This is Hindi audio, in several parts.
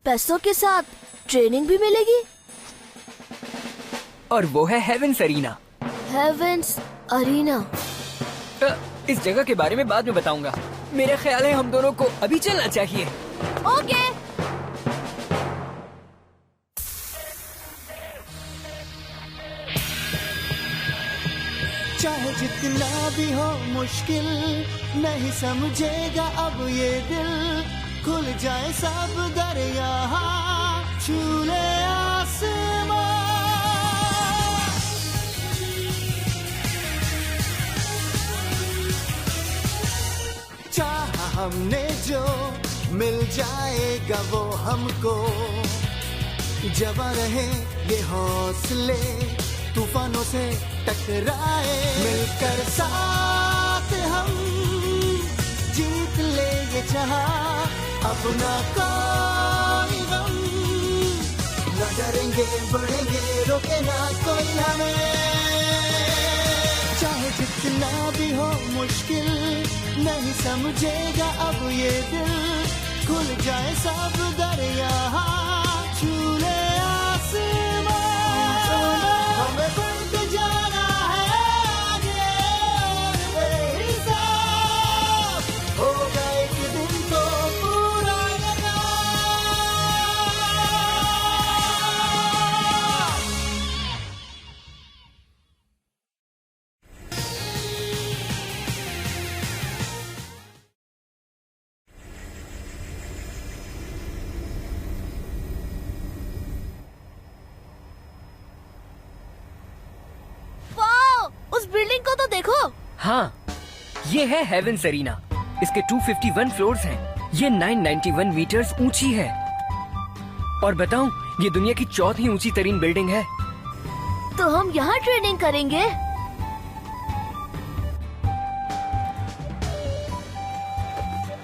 पैसों के साथ ट्रेनिंग भी मिलेगी? और वो है हेवेंस अरीना। Heaven's arena? इस जगह के बारे में बाद में बताऊंगा। मेरा ख्याल है हम दोनों को अभी चलना चाहिए। ओके। चाहे जितना भी हो मुश्किल, नहीं समझेगा अब ये दिल। खुल जाए सब दरिया, छू ले आसमां। चाहा हमने जो मिल जाएगा वो हमको। जवां रहे ये हौसले, तूफानों से टकराए। मिलकर साथ हम जीत ले ये जहां, अपना कोई गम। न डरेंगे बढ़ेंगे, रोके ना कोई हमें। चाहे जितना भी हो मुश्किल, नहीं समझेगा अब ये दिल। खुल जाए सब दरिया, छू ले आसमां। हमें बढ़ते जाना है आगे, बेहिसाब होगा एक दिन तो पूरा लगा। उस बिल्डिंग को तो देखो। हाँ, ये है हेवेंस अरीना। इसके 251 फ्लोर्स हैं। ये 991 मीटर्स ऊंची है। और बताऊं, ये दुनिया की चौथी ऊंची तरीन बिल्डिंग है। तो हम यहाँ ट्रेनिंग करेंगे?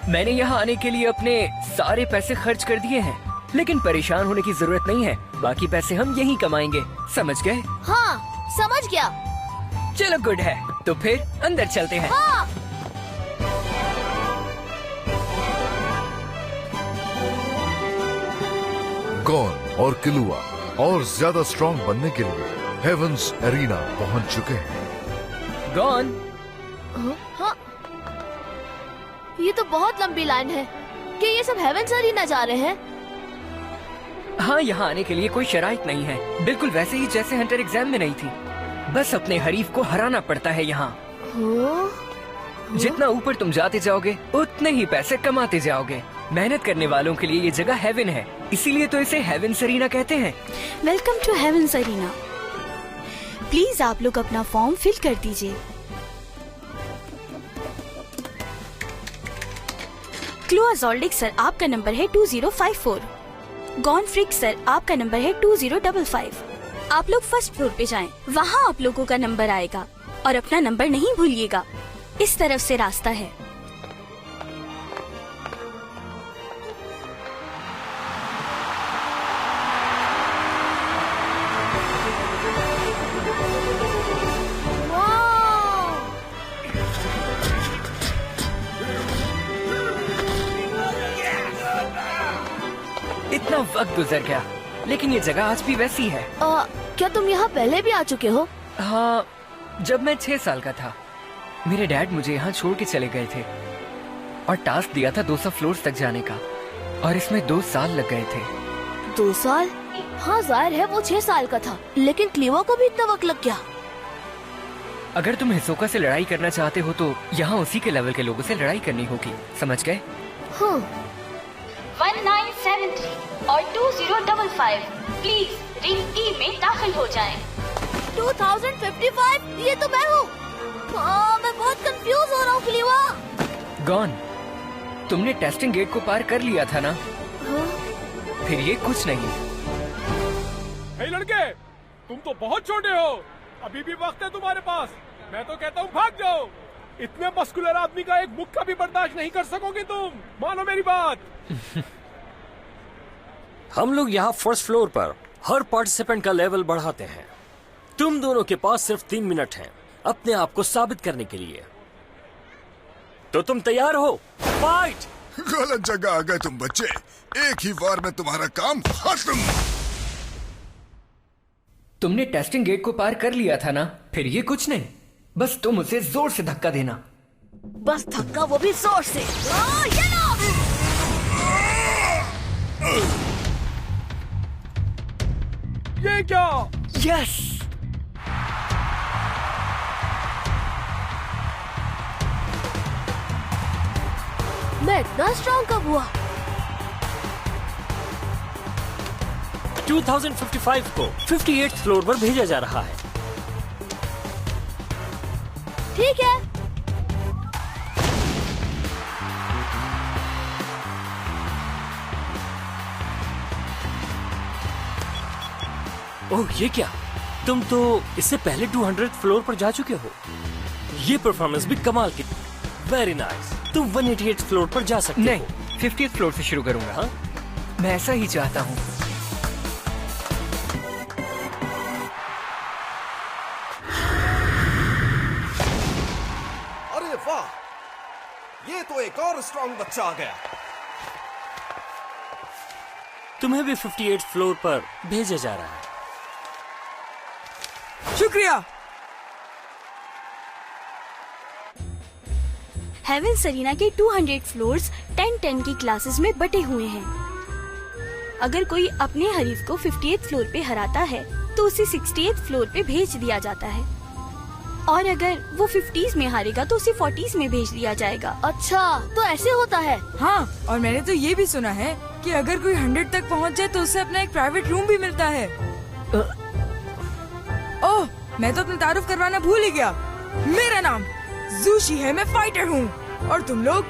मैंने यहाँ आने के लिए अपने सारे पैसे खर्च कर दिए हैं, लेकिन परेशान होने की जरूरत नहीं है। बाकी पैसे हम यहीं कमाएंगे, समझ गए? हाँ, समझ गया। चलो गुड है, तो फिर अंदर चलते हैं। हाँ। गॉन और किलुआ और ज्यादा स्ट्रॉन्ग बनने के लिए हेवेंस अरीना पहुंच चुके हैं। गॉन, हाँ, ये तो बहुत लंबी लाइन है। कि ये सब हेवेंस अरीना जा रहे हैं? हाँ, यहाँ आने के लिए कोई शराइत नहीं है। बिल्कुल वैसे ही जैसे हंटर एग्जाम में नहीं थी। बस अपने हरीफ को हराना पड़ता है यहाँ। जितना ऊपर तुम जाते जाओगे, उतने ही पैसे कमाते जाओगे। मेहनत करने वालों के लिए ये जगह हेवन है, इसीलिए तो इसे हेवेंस अरीना कहते हैं। Welcome to heaven's arena. Please आप लोग अपना फॉर्म फिल कर दीजिए। क्लुआ ज़ोल्डिक सर, आपका नंबर है 2054। गॉन फ्रिक सर, आपका नंबर है 2055। आप लोग फर्स्ट फ्लोर पे जाएं, वहाँ आप लोगों का नंबर आएगा और अपना नंबर नहीं भूलिएगा। इस तरफ से रास्ता है। इतना वक्त गुजर गया, लेकिन ये जगह आज भी वैसी है। क्या तुम यहाँ पहले भी आ चुके हो? हाँ, जब मैं 6 साल का था, मेरे डैड मुझे यहाँ छोड़ के चले गए थे और टास्क दिया था 200 फ्लोर्स तक जाने का, और इसमें 2 साल लग गए थे। 2 साल? हाँ, जाहिर है वो 6 साल का था, लेकिन क्लीवा को भी इतना वक्त लग गया। अगर तुम हिसोका से लड़ाई करना चाहते हो तो यहाँ उसी के लेवल के लोगों से लड़ाई करनी होगी, समझ गए? हाँ। 1973 और 2055 प्लीज रिंग ई में दाखिल हो जाएं। 2055? ये तो मैं हूँ। मैं बहुत कंफ्यूज हो रहा हूँ क्लीवा। गॉन, तुमने टेस्टिंग गेट को पार कर लिया था ना? हाँ? फिर ये कुछ नहीं। हे लड़के, तुम तो बहुत छोटे हो, अभी भी वक्त है तुम्हारे पास। मैं तो कहता हूँ भाग जाओ। इतने मस्कुलर आदमी का एक मुक्का भी बर्दाश्त नहीं कर सकोगे तुम, मानो मेरी बात। हम लोग यहाँ फर्स्ट फ्लोर पर हर पार्टिसिपेंट का लेवल बढ़ाते हैं। तुम दोनों के पास सिर्फ 3 मिनट हैं अपने आप को साबित करने के लिए। तो तुम तैयार हो? फाइट! गलत जगह आ गए तुम बच्चे। एक ही बार में तुम्हारा काम खत्म। तुमने टेस्टिंग गेट को पार कर लिया था ना, फिर ये कुछ नहीं, बस तुम उसे जोर से धक्का देना। बस धक्का, वो भी जोर से। ये लो। ये क्या? यस! मैं इतना स्ट्रॉन्ग कब हुआ? 2055 को 58th फ्लोर पर भेजा जा रहा है। ठीक है। ओह, ये क्या? तुम तो इससे पहले 200th फ्लोर पर जा चुके हो। ये परफॉर्मेंस भी कमाल की। Very nice. तुम 188th फ्लोर पर जा सकते हो। नहीं, 50th फ्लोर से शुरू करूंगा। हाँ, मैं ऐसा ही चाहता हूँ। अरे वाह, ये तो एक और स्ट्रॉन्ग बच्चा आ गया। तुम्हें भी 58th फ्लोर पर भेजा जा रहा है। शुक्रिया। हेवन सरीना के 200 फ्लोर्स 10-10 की क्लासेस में बटे हुए हैं। अगर कोई अपने हरीफ को 58th फ्लोर पे हराता है तो उसे 60th फ्लोर पे भेज दिया जाता है, और अगर वो 50s में हारेगा तो उसे 40s में भेज दिया जाएगा। अच्छा, तो ऐसे होता है। हाँ, और मैंने तो ये भी सुना है कि अगर कोई 100 तक पहुँच जाए तो उसे अपना एक प्राइवेट रूम भी मिलता है। ओह, मैं तो अपना तारुफ करवाना भूल ही गया। मेरा नाम ज़ूशी है, मैं फाइटर हूँ। और तुम लोग?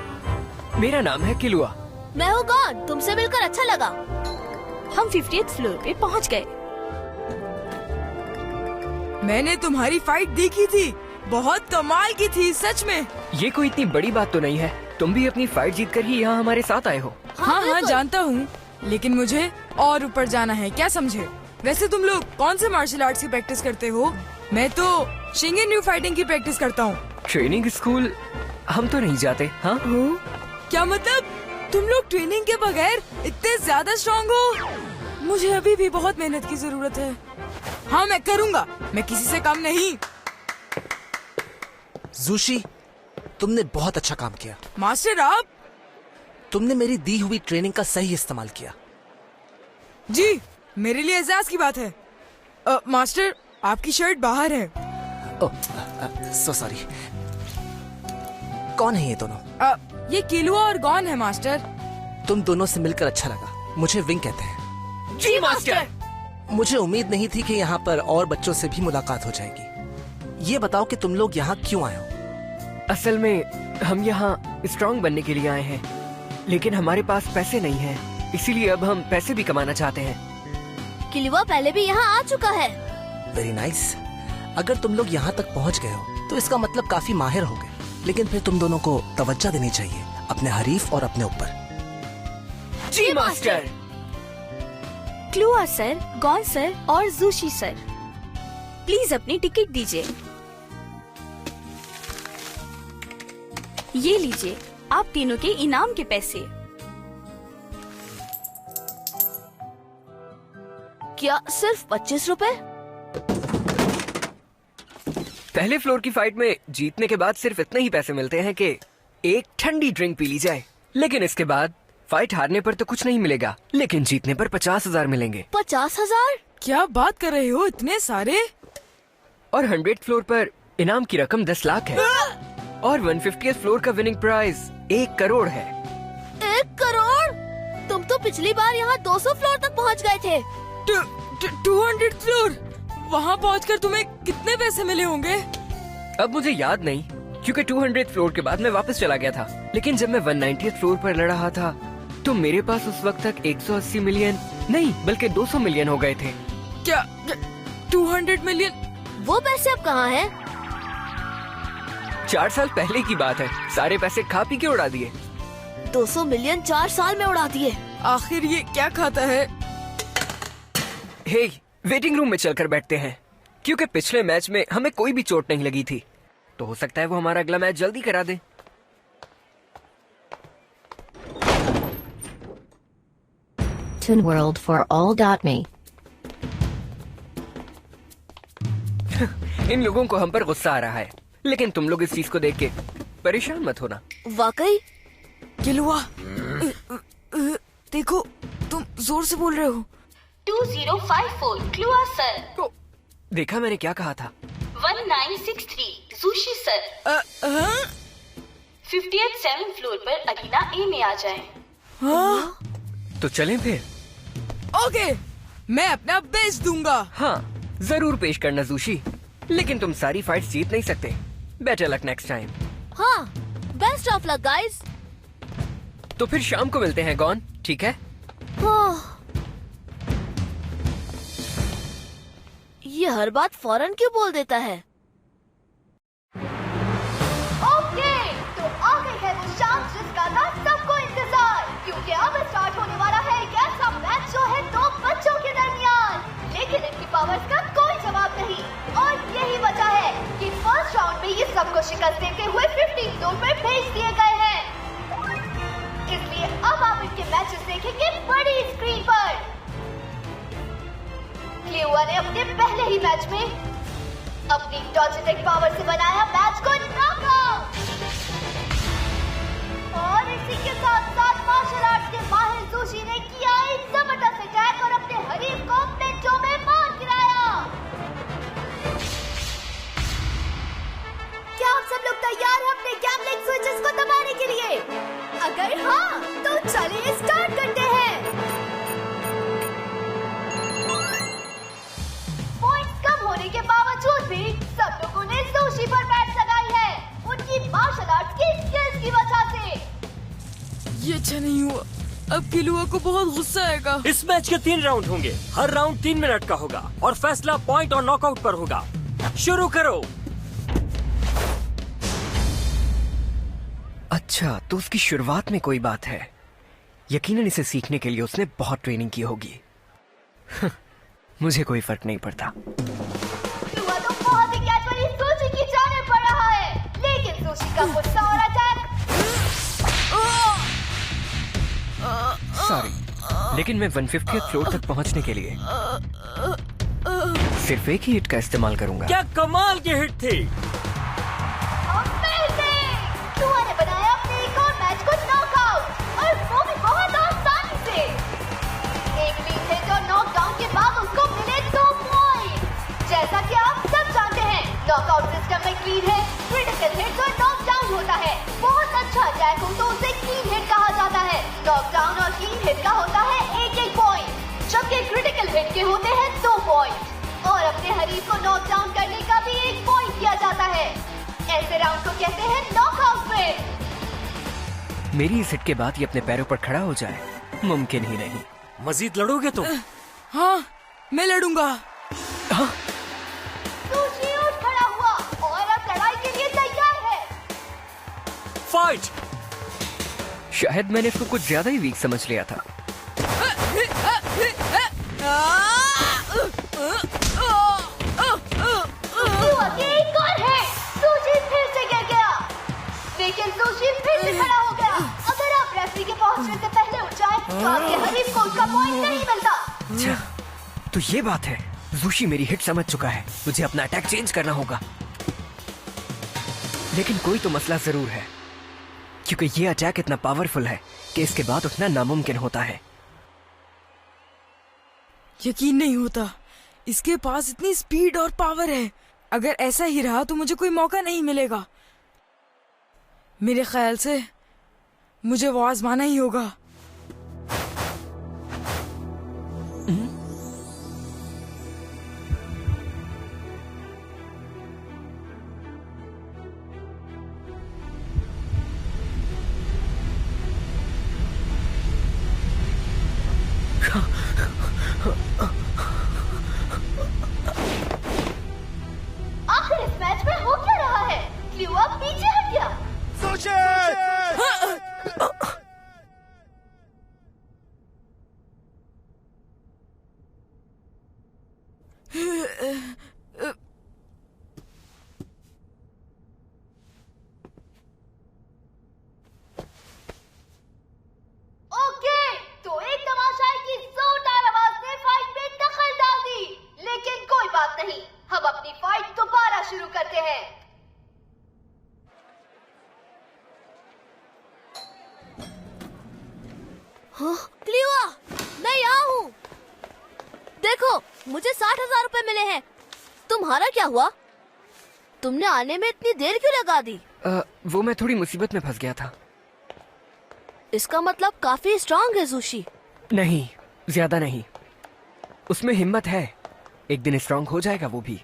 मेरा नाम है किलुआ। मैं हूँ गॉन। तुमसे मिलकर अच्छा लगा। हम 50th फ्लोर पे पहुँच गए। मैंने तुम्हारी फाइट देखी थी, बहुत कमाल की थी सच में। ये कोई इतनी बड़ी बात तो नहीं है, तुम भी अपनी फाइट जीत कर ही यहाँ हमारे साथ आए हो। हाँ, जानता हूँ, लेकिन मुझे और ऊपर जाना है, क्या समझे? वैसे तुम लोग कौन से मार्शल आर्ट्स की प्रैक्टिस करते हो? मैं तो शिंगेन न्यू फाइटिंग की प्रैक्टिस करता हूँ। ट्रेनिंग स्कूल हम तो नहीं जाते। हाँ, क्या मतलब? तुम लोग ट्रेनिंग के बगैर इतने ज्यादा स्ट्रॉन्ग हो? मुझे अभी भी बहुत मेहनत की जरूरत है। हाँ, मैं करूँगा, मैं किसी से कम नहीं। ज़ूशी, तुमने बहुत अच्छा काम किया। मास्टर, आप? तुमने मेरी दी हुई ट्रेनिंग का सही इस्तेमाल किया। जी, मेरे लिए एजाज की बात है। मास्टर, आपकी शर्ट बाहर है। So sorry. कौन है ये दोनों? ये किलुआ और गॉन है मास्टर। तुम दोनों से मिलकर अच्छा लगा। मुझे विंग कहते हैं। जी मास्टर। मुझे उम्मीद नहीं थी कि यहाँ पर और बच्चों से भी मुलाकात हो जाएगी। ये बताओ कि तुम लोग यहाँ क्यों आए हो? असल में हम यहाँ स्ट्रॉन्ग बनने के लिए आए हैं, लेकिन हमारे पास पैसे नहीं हैं, इसीलिए अब हम पैसे भी कमाना चाहते हैं। किलुआ पहले भी यहाँ आ चुका है। Very nice. अगर तुम लोग यहाँ तक पहुँच गए हो तो इसका मतलब काफी माहिर हो गए, लेकिन फिर तुम दोनों को तवज्जो देनी चाहिए अपने हरीफ और अपने ऊपर। जी मास्टर। क्लुआ सर, गॉन सर और ज़ूशी सर, प्लीज अपनी टिकट दीजिए। ये लीजिए आप तीनों के इनाम के पैसे। क्या सिर्फ 25 रुपए? पहले फ्लोर की फाइट में जीतने के बाद सिर्फ इतने ही पैसे मिलते हैं कि एक ठंडी ड्रिंक पी ली जाए, लेकिन इसके बाद फाइट हारने पर तो कुछ नहीं मिलेगा, लेकिन जीतने पर 50,000 मिलेंगे। 50,000? क्या बात कर रहे हो, इतने सारे? और 100th फ्लोर पर इनाम की रकम 10 लाख है, और 150th फ्लोर का विनिंग प्राइज 1 करोड़ है। 1 करोड़? तुम तो पिछली बार यहाँ 200 फ्लोर तक पहुँच गए थे। 200 फ्लोर? वहाँ पहुँचकर तुम्हें कितने पैसे मिले होंगे? अब मुझे याद नहीं, क्योंकि 200th फ्लोर के बाद मैं वापस चला गया था, लेकिन जब मैं 190th फ्लोर पर लड़ रहा था तो मेरे पास उस वक्त तक 180 मिलियन नहीं बल्कि 200 मिलियन हो गए थे। क्या 200 मिलियन? वो पैसे अब कहाँ हैं? 4 साल पहले की बात है, सारे पैसे खा पी के उड़ा दिए। 200 मिलियन 4 साल में उड़ा दिए। आखिर ये क्या खाता है? हे, वेटिंग रूम में चलकर बैठते हैं, क्योंकि पिछले मैच में हमें कोई भी चोट नहीं लगी थी, तो हो सकता है वो हमारा अगला मैच जल्दी करा दे। Toon World for all.me. इन लोगों को हम पर गुस्सा आ रहा है, लेकिन तुम लोग इस चीज को देख के परेशान मत होना। वाकई किलुआ, देखो तुम जोर से बोल रहे हो। 2054 क्लुआ सर। तो देखा मैंने क्या कहा था। 1963 sushi sir. 50th 7th floor पर अरीना ए में आ जाए। तो चलें फिर। ओके, मैं अपना बेस्ट दूंगा। हाँ जरूर पेश करना जूशी, लेकिन तुम सारी फाइट्स जीत नहीं सकते। Better luck next time. हाँ, बेस्ट ऑफ लक गाइस। तो फिर शाम को मिलते हैं गॉन, ठीक है? ये हर बात फौरन क्यों बोल देता है? ओके, तो आ गई है वो शाम जिसका था सबको इंतजार, क्योंकि अब स्टार्ट होने वाला है एक ऐसा मैच जो है दो बच्चों के दरमियान, लेकिन इनकी पावर्स का कोई जवाब नहीं। और यही वजह है कि फर्स्ट राउंड में ये सबको शिकस्त देते हुए 15 फ्लोर पर भेज दिए गए हैं। इसलिए अब आप इनके मैचेस देखेंगे बड़ी स्क्रीन पर। क्लिउआ ने अपने पहले ही मैच में अपनी डॉजिटेक पावर से बनाया मैच को नॉकआउट। और इसी के साथ साथ मार्शल आर्ट्स के माहिर सुशी ने किया एक जबरदस्त अटैक और अपने हरीफ को मिनटों में मार गिराया। क्या आप सब लोग तैयार हैं अपने गैम्बलिंग स्विचेस को दबाने के लिए? अगर हाँ, तो चलिए स्टार्ट करते हैं। पॉइंट्स कम होने के बावजूद भी सब लोगों ने सुशी पर बैट लगाई है, उनकी मार्शल आर्ट्स की स्किल्स की वजह से। ये अच्छा नहीं हुआ, अब किलुआ को बहुत गुस्सा आएगा। इस मैच के 3 राउंड होंगे, हर राउंड 3 मिनट का होगा और फैसला पॉइंट और नॉकआउट पर होगा। शुरू करो। अच्छा, तो उसकी शुरुआत में कोई बात है। यकीनन इसे सीखने के लिए उसने बहुत ट्रेनिंग की होगी। मुझे कोई फर्क नहीं पड़ता। क्लिउआ तो बहुत ही कैजुअली सुशी की जानिब बढ़ रहा है, लेकिन सुशी का गुस्सा और अटैक। सॉरी, लेकिन मैं 150th फ्लोर तक पहुंचने के लिए सिर्फ एक ही हिट का इस्तेमाल करूंगा। क्या कमाल की हिट थी। क्लिउआ ने बनाया अपने एक और मैच को नॉकआउट, और वो भी बहुत आसानी से। एक लीड हिट और नॉकडाउन के बाद उसको मिले 2 पॉइंट। जैसा कि आप सब जानते हैं, नॉकआउट सिस्टम में क्लीन हिट, क्रिटिकल हिट और नॉकडाउन होता है। बहुत अच्छा अटैक हो तो उसे क्लीन हिट कहा जाता है। नॉकडाउन और क्लीन हिट का होता है 1-1 पॉइंट, जबकि क्रिटिकल हिट के होते हैं 2 पॉइंट। और अपने हरीफ को नॉकडाउन करने का भी 1 पॉइंट दिया जाता है। ऐसे राउंड को कहते हैं नॉकआउट विन। मेरी इस हिट के बाद ये अपने पैरों पर खड़ा हो जाए, मुमकिन ही नहीं। मजीद लड़ोगे तुम? हाँ, मैं लड़ूंगा। सुशी उठ खड़ा हुआ और अब लड़ाई के लिए तैयार है। फाइट। शायद मैंने इसको कुछ ज्यादा ही वीक समझ लिया था। क्लिउआ की एक और है, सुशी फिर से गिर गया, लेकिन सुशी फिर से खड़ा हो गया। अगर आप रेफरी के पहुंचने से पहले उठ जाए तो आपके हरीफ को उसका पॉइंट नहीं मिलता। अच्छा, तो ये बात है। जूशी मेरी हिट समझ चुका है, मुझे अपना अटैक चेंज करना होगा। लेकिन कोई तो मसला जरूर है, क्योंकि ये अटैक इतना पावरफुल है कि इसके बाद उठना नामुमकिन होता है। यकीन नहीं होता, इसके पास इतनी स्पीड और पावर है। अगर ऐसा ही रहा तो मुझे कोई मौका नहीं मिलेगा। मेरे ख्याल से मुझे वो आजमाना ही होगा। आखिर इस मैच में हो क्या रहा है? क्लिउआ पीछे हट गया। ओके, तो एक तमाशा है कि अपनी फाइट दोबारा शुरू करते हैं। हाँ, क्लिवा, मैं यहाँ हूँ। देखो, मुझे 60,000 रुपए मिले हैं। तुम्हारा क्या हुआ? तुमने आने में इतनी देर क्यों लगा दी? वो मैं थोड़ी मुसीबत में फंस गया था। इसका मतलब काफी स्ट्रांग है सुशी। नहीं, ज्यादा नहीं। उसमें हिम्मत है, एक दिन स्ट्रांग हो जाएगा वो भी।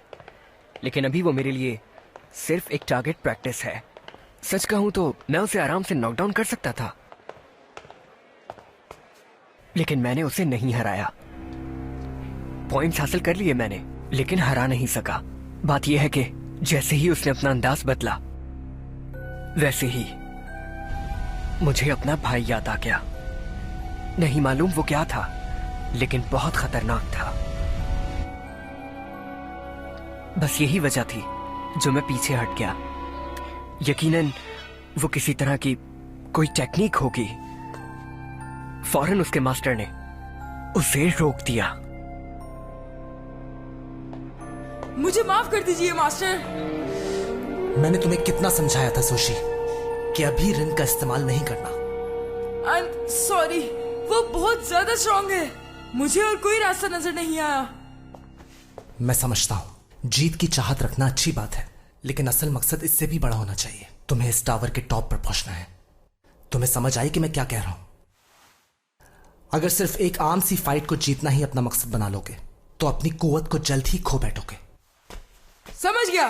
लेकिन अभी वो मेरे लिए सिर्फ एक टारगेट प्रैक्टिस है। सच कहूं तो मैं उसे आराम से नॉकडाउन कर सकता था, लेकिन मैंने उसे नहीं हराया। पॉइंट्स हासिल कर लिए मैंने, लेकिन हरा नहीं सका। बात यह है कि जैसे ही उसने अपना अंदाज बदला, वैसे ही मुझे अपना भाई याद आ गया। नहीं मालूम वो क्या था, लेकिन बहुत खतरनाक था। बस यही वजह थी जो मैं पीछे हट गया। यकीनन वो किसी तरह की कोई टेक्निक होगी। फौरन उसके मास्टर ने उसे रोक दिया। मुझे माफ कर दीजिए मास्टर। मैंने तुम्हें कितना समझाया था सुशी कि अभी रिंग का इस्तेमाल नहीं करना। I'm sorry, वो बहुत ज्यादा स्ट्रांग है। मुझे और कोई रास्ता नजर नहीं आया। मैं समझता हूँ जीत की चाहत रखना अच्छी बात है, लेकिन असल मकसद इससे भी बड़ा होना चाहिए। तुम्हें इस टावर के टॉप पर पहुंचना है। तुम्हें समझ आई कि मैं क्या कह रहा हूं? अगर सिर्फ एक आम सी फाइट को जीतना ही अपना मकसद बना लोगे तो अपनी कुव्वत को जल्द ही खो बैठोगे। समझ गया।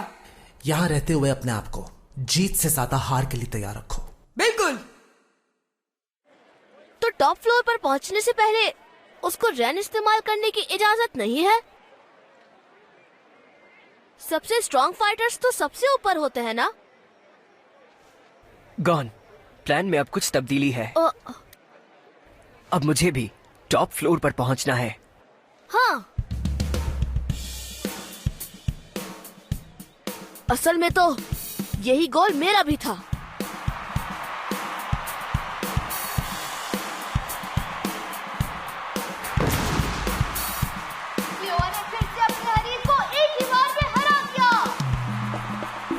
यहां रहते हुए अपने आप को जीत से ज्यादा हार के लिए तैयार रखो। बिल्कुल। तो टॉप फ्लोर पर पहुंचने से पहले उसको रैन इस्तेमाल करने की इजाजत नहीं है? सबसे स्ट्रॉन्ग फाइटर्स तो सबसे ऊपर होते हैं ना? गॉन, प्लान में अब कुछ तब्दीली है। अब मुझे भी टॉप फ्लोर पर पहुंचना है। हाँ, असल में तो यही गोल मेरा भी था। क्लिवा ने फिर से अपने हरीफ को एक ही बार में हरा दिया।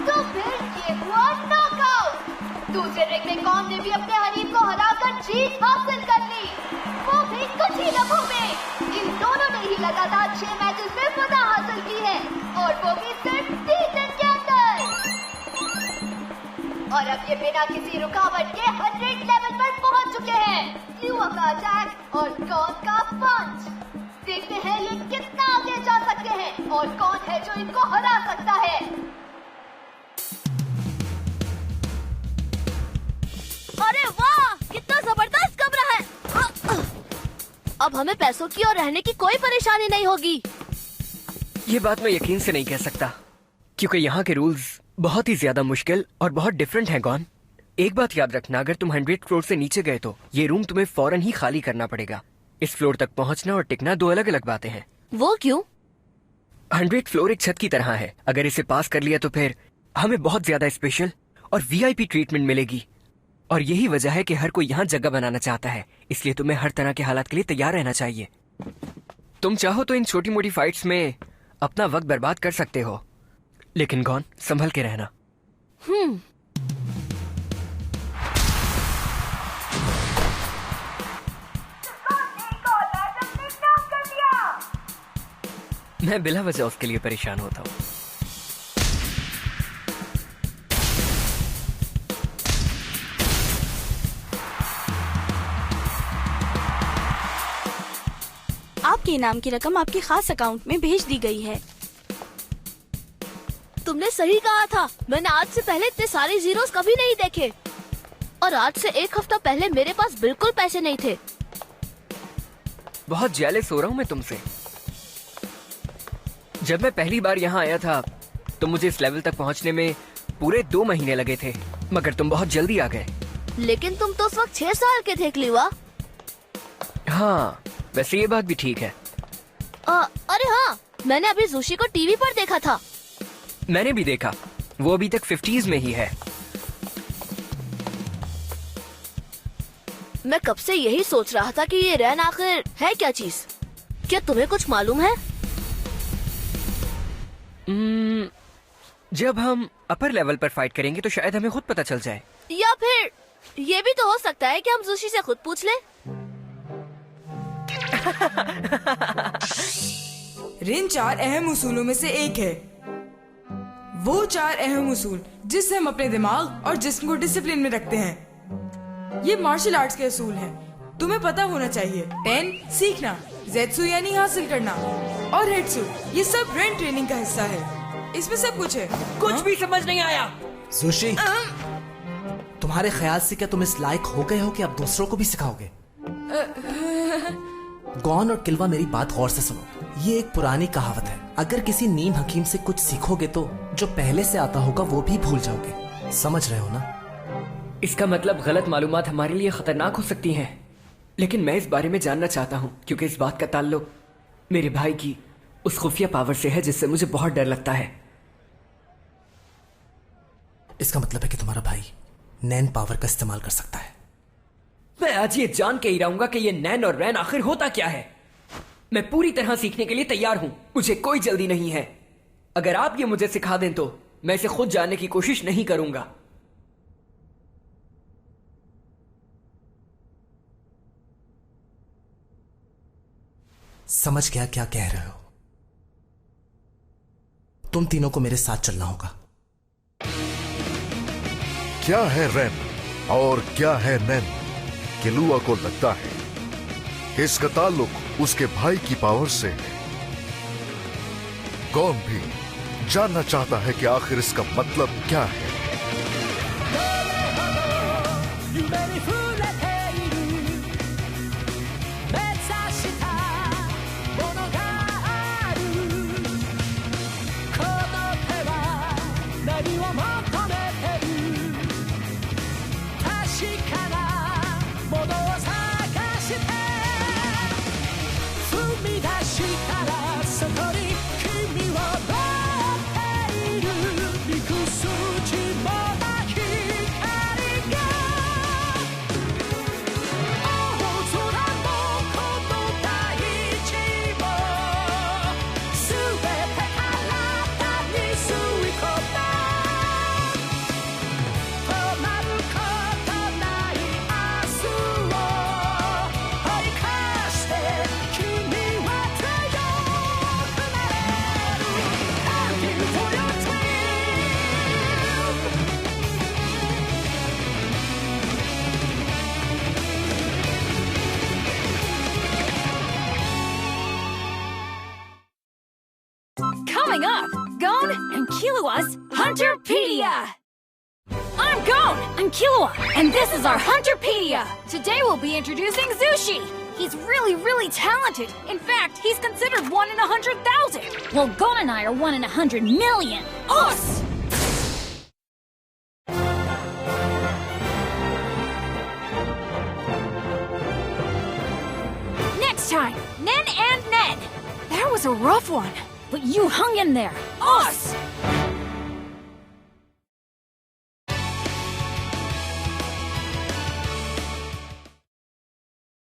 तो फिर ये हुआ नॉकआउट। दूसरे रिंग में कॉन ने भी अपने हरीफ को हराकर जीत हासिल कर ली, वो भी कुछ ही लम्हों में। इन दोनों ने ही लगातार 6 मैचेस में फतह हासिल की है, और वो भी सिर्फ 3 दिन के अंदर। और अब ये बिना किसी रुकावट के 100 लेवल पर पहुंच चुके हैं। क्लिवा का अटैक और कौन का पंच। देखते हैं ये कितना आगे जा सकते हैं और कौन है जो इनको हरा सकता है। अरे वाह, कितना जबरदस्त कमरा है। अब हमें पैसों की और रहने की कोई परेशानी नहीं होगी। ये बात मैं यकीन से नहीं कह सकता, क्योंकि यहाँ के रूल्स बहुत ही ज्यादा मुश्किल और बहुत डिफरेंट हैं। गॉन, एक बात याद रखना, अगर तुम 100 फ्लोर से नीचे गए तो ये रूम तुम्हें फौरन ही खाली करना पड़ेगा। इस फ्लोर तक पहुँचना और टिकना 2 अलग अलग बातें हैं। वो क्यों? 100 फ्लोर एक छत की तरह है। अगर इसे पास कर लिया तो फिर हमें बहुत ज्यादा स्पेशल और VIP ट्रीटमेंट मिलेगी। और यही वजह है कि हर कोई यहाँ जगह बनाना चाहता है, इसलिए तुम्हें हर तरह के हालात के लिए तैयार रहना चाहिए। तुम चाहो तो इन छोटी मोटी फाइट्स में अपना वक्त बर्बाद कर सकते हो, लेकिन गॉन, संभल के रहना। मैं बिला वजह उसके लिए परेशान होता हूँ। आपके इनाम की रकम आपके खास अकाउंट में भेज दी गई है। तुमने सही कहा था। मैंने आज से पहले इतने सारे जीरोस कभी नहीं देखे, और आज से 1 हफ्ता पहले मेरे पास बिल्कुल पैसे नहीं थे। बहुत जेलस हो रहा हूँ मैं तुमसे। जब मैं पहली बार यहाँ आया था तो मुझे इस लेवल तक पहुँचने में पूरे 2 महीने लगे थे, मगर तुम बहुत जल्दी आ गए। लेकिन तुम तो उस वक्त 6 साल के थे क्लिवा। हाँ, वैसे ये बात भी ठीक है। अरे हाँ, मैंने अभी सुशी को टीवी पर देखा था। मैंने भी देखा, वो अभी तक 50s में ही है। मैं कब से यही सोच रहा था कि ये रैन आखिर है क्या चीज। क्या तुम्हें कुछ मालूम है? जब हम अपर लेवल पर फाइट करेंगे तो शायद हमें खुद पता चल जाए। या फिर ये भी तो हो सकता है कि हम जोशी से खुद पूछ लें। रिन 4 अहम उसूलों में से एक है। वो 4 अहम उसूल जिससे हम अपने दिमाग और जिस्म को डिसिप्लिन में रखते हैं। ये मार्शल आर्ट्स के उसूल हैं। तुम्हें पता होना चाहिए। 10 सीखना, ज़ेत्सु यानी हासिल करना, और हेट्सु ये सब रेन ट्रेनिंग का हिस्सा है। इसमें सब कुछ है। कुछ भी समझ नहीं आया। जोशी, तुम्हारे ख्याल से क्या तुम इस लायक हो गए हो कि अब दूसरों को भी सिखाओगे? गॉन और किलवा, मेरी बात गौर से सुनो। ये एक पुरानी कहावत है, अगर किसी नीम हकीम से कुछ सीखोगे तो जो पहले से आता होगा वो भी भूल जाओगे। समझ रहे हो ना? इसका मतलब गलत मालूमात हमारे लिए खतरनाक हो सकती हैं, लेकिन मैं इस बारे में जानना चाहता हूँ क्योंकि इस बात का ताल्लुक मेरे भाई की उस खुफिया पावर से है जिससे मुझे बहुत डर लगता है। इसका मतलब है कि तुम्हारा भाई नैन पावर का इस्तेमाल कर सकता है। मैं आज ये जान के ही रहूंगा कि ये नैन और रैन आखिर होता क्या है। मैं पूरी तरह सीखने के लिए तैयार हूं, मुझे कोई जल्दी नहीं है। अगर आप ये मुझे सिखा दें तो मैं इसे खुद जानने की कोशिश नहीं करूंगा। समझ गया क्या कह रहे हो। तुम तीनों को मेरे साथ चलना होगा। क्या है रैन और क्या है नैन? किलुआ को लगता है कि इसका ताल्लुक उसके भाई की पावर से है। गॉन भी जानना चाहता है कि आखिर इसका मतलब क्या है। Coming up, Gon and Killua's Hunterpedia! I'm Gon! I'm Killua, and this is our Hunterpedia! Today we'll be introducing Zushi! He's really talented! In fact, he's considered 1 in 100,000! Well, Gon and I are 1 in 100 million! Us! Next time, Nen and Nen! That was a rough one! But you hung in there! Us!